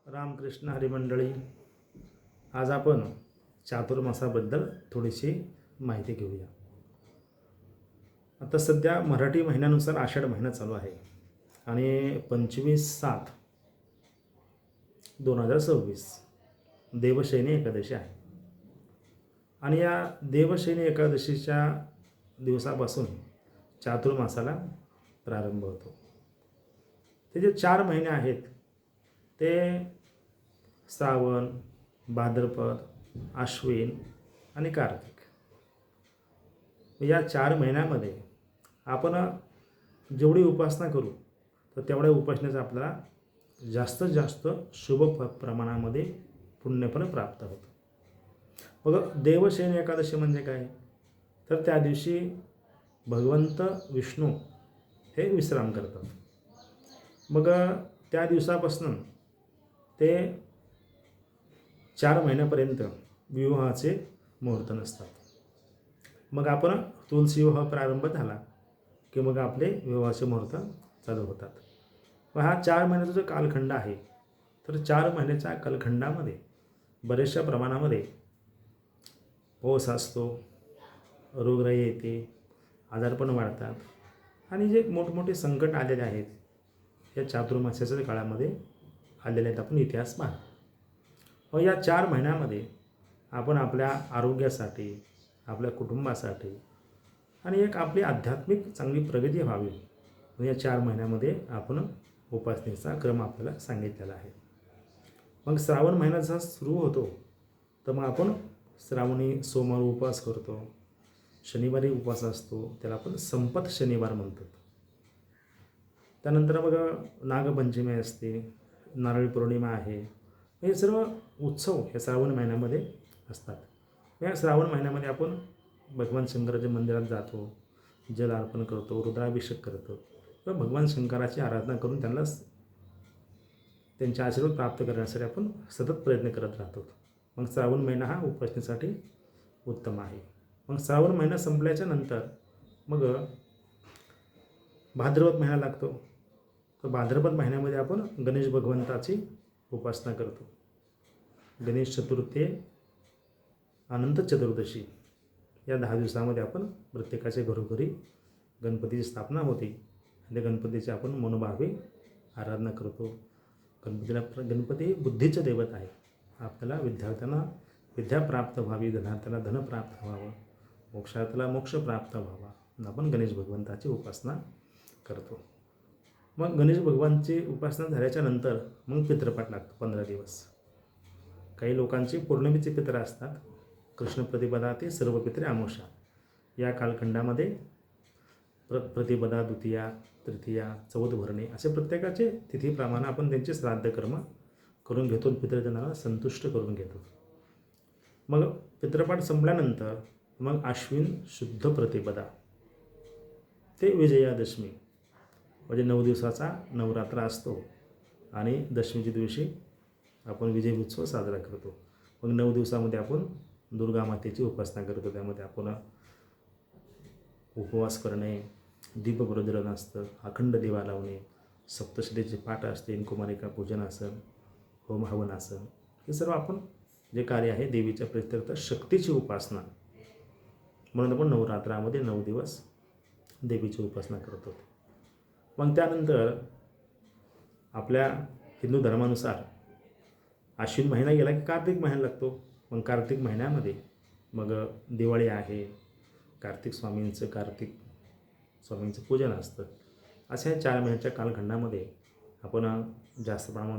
रामकृष्ण हरी मंडळी, आज आपण चातुर्मासाबद्दल थोडीशी माहिती घेऊया. आता सध्या मराठी महिन्यानुसार आषाढ महिना चालू आहे आणि 25/7/2026 देवशयनी एकादशी आहे. आणि या देवशयनी एकादशीच्या दिवसापासून चातुर्मासाला प्रारंभ होतो. ते जे 4 महिने आहेत ते श्रावण, भाद्रपद, आश्विन आणि कार्तिक. या 4 महिन्यामध्ये आपण जेवढी उपासना करू तर तेवढ्या उपासनेचा आपल्याला जास्तीत जास्त शुभ प्रमाणामध्ये पुण्यफल प्राप्त होतं. मग देवशयनी एकादशी म्हणजे काय? तर त्या दिवशी भगवंत विष्णू हे विश्राम करतात. मग त्या दिवसापासून ते 4 महिन्यापर्यंत विवाहाचे मुहूर्त नसतात. मग आपण तुलसी विवाह प्रारंभ झाला की मग आपले विवाहाचे मुहूर्त चालू होतात. मग हा 4 महिन्याचा जो कालखंड आहे तर 4 महिन्याच्या कालखंडामध्ये बऱ्याचशा प्रमाणामध्ये पाऊस असतो, रोगराई येते, आजारपण वाढतात आणि जे मोठमोठे संकट आलेले आहेत या चातुर्मास्याच्या काळामध्ये आलेले आहेत. आपण इतिहास पाहतो. मग या 4 महिन्यामध्ये आपण आपल्या आरोग्यासाठी, आपल्या कुटुंबासाठी आणि एक आपली आध्यात्मिक चांगली प्रगती व्हावी या 4 महिन्यामध्ये आपण उपासनेचा क्रम आपल्याला सांगितलेला आहे. मग श्रावण महिना जसा सुरू होतो तर मग आपण श्रावणी सोमवार उपवास करतो, शनिवारी उपवास असतो, त्याला आपण संपत शनिवार म्हणतात. त्यानंतर मग नागपंचमी असते, नारळी पौर्णिमा आहे. हे सर्व उत्सव या श्रावण महिन्यामध्ये असतात. या श्रावण महिन्यामध्ये आपण भगवान शंकराच्या मंदिरात जातो, जल अर्पण करतो, रुद्राभिषेक करतो किंवा भगवान शंकराची आराधना करून त्यांचे आशीर्वाद प्राप्त करण्यासाठी आपण सतत प्रयत्न करत राहतो. मग श्रावण महिना हा उपासनेसाठी उत्तम आहे. मग श्रावण महिना संपल्याच्या नंतर मग भाद्रपद महिना लागतो. तर भाद्रपद महिन्यामध्ये आपण गणेश भगवंताची उपासना करतो. गणेश चतुर्थी, अनंत चतुर्दशी या 10 दिवसामध्ये आपण प्रत्येकाच्या घरोघरी गणपतीची स्थापना होते आणि त्या गणपतीची आपण मनोभावे आराधना करतो. गणपती बुद्धीचे दैवत आहे. आपल्याला विद्यार्थ्यांना विद्या प्राप्त व्हावी, धनार्थ्याला धन प्राप्त व्हावं, मोक्षार्थाला मोक्ष प्राप्त व्हावा, आपण गणेश भगवंताची उपासना करतो. मग गणेश भगवानची उपासना झाल्याच्या नंतर मग पितृपाठ लागतो 15 दिवस. काही लोकांची पौर्णिमेचे पित्र असतात. कृष्ण प्रतिपदा ते सर्व पित्रे अमावस्या या कालखंडामध्ये प्रतिपदा, द्वितीया, तृतीया, चौथ भरणे असे प्रत्येकाचे तिथीप्रमाणे आपण त्यांचे श्राद्ध कर्म करून घेतो, पितृजनाला संतुष्ट करून घेतो. मग पितृपाठ संपल्यानंतर मग आश्विन शुद्ध प्रतिपदा ते विजयादशमी म्हणजे 9 दिवसाचा नवरात्र असतो आणि दशमीच्या दिवशी आपण विजय उत्सव साजरा करतो. मग 9 दिवसामध्ये आपण दुर्गा मातेची उपासना करतो. त्यामध्ये आपण उपवास करणे, दीपप्रज्वलन असतं, अखंड दिवा लावणे, सप्तशतीचे पाठ असते, कुमारिका पूजन असेल, होम हवन असेल, हे सर्व आपण जे कार्य आहे देवीच्या प्रीत्यर्थ शक्तीची उपासना म्हणून आपण नवरात्रामध्ये 9 दिवस देवीची उपासना करतो. मग त्यानंतर आपल्या हिंदू धर्मानुसार आश्विन महिना गेला की कार्तिक महिना लागतो. मग कार्तिक महिन्यामध्ये मग दिवाळी आहे, कार्तिक स्वामींचं पूजन असतं. अशा 4 महिन्याच्या कालखंडामध्ये आपण जास्त प्रमाणात